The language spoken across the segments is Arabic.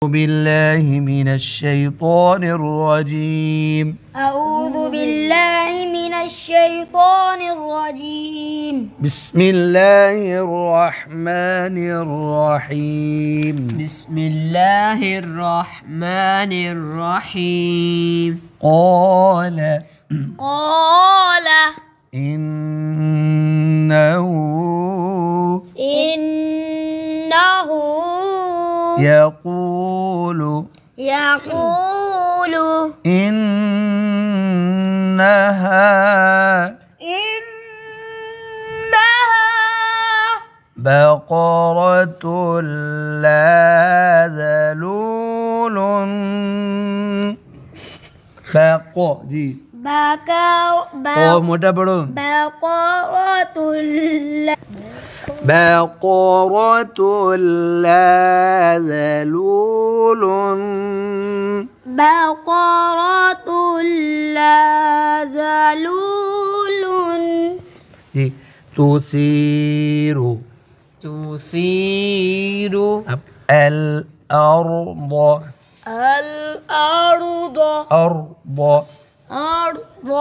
بالله من الشيطان الرجيم. أعوذ بالله من الشيطان الرجيم. بسم الله الرحمن الرحيم. بسم الله الرحمن الرحيم. قال إنه يقول إنها بقرة لا ذلول بقرة لا ذلول تثير अब الأرض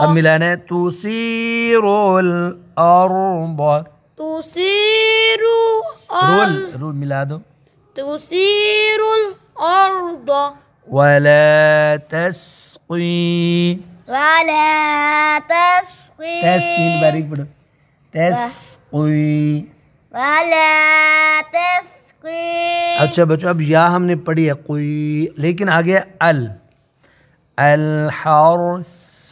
अब मिलाना है तुसीर रूल मिला दो تثير الأرض ولا تسقي तस्वीर बारीक पढ़ो तस्क़ी अच्छा बच्चों अब या हमने पढ़ी है कोई लेकिन आगे अल हर्स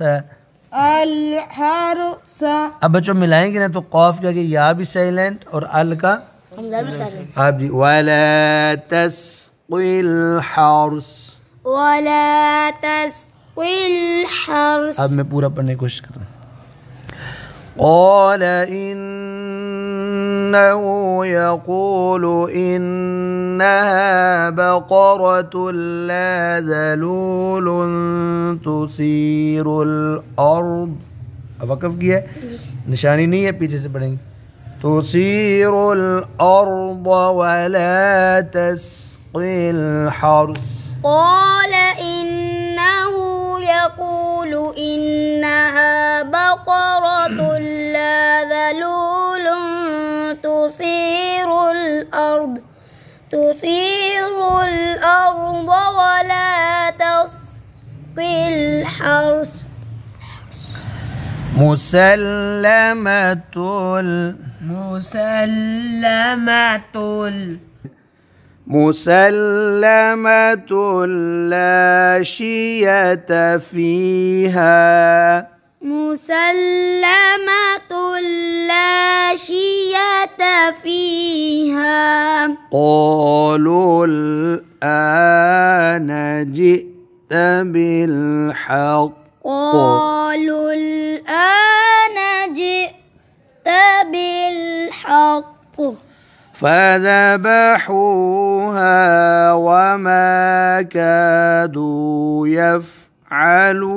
अब बच्चों मिलाएंगे ना तो कौफ का या भी साइलेंट और अल का आप जी वला तस्क़िल हर्स अब मैं पूरा पढ़ने की कोशिश कर रहा हूँ قال إنه يقول إنها بقرة لا ذلول تثير الأرض अब वक़फ़ किया है निशानी नहीं है पीछे से पढ़ेंगे تثير الأرض ولا تسقي الحرث قال إنه يقول إنها بقرة لا ذلول تثير الأرض ولا تسقي الحرث مسلمة لا شية فيها قالوا الآن جئت بالحق فذبحوها وما كادوا يفعلون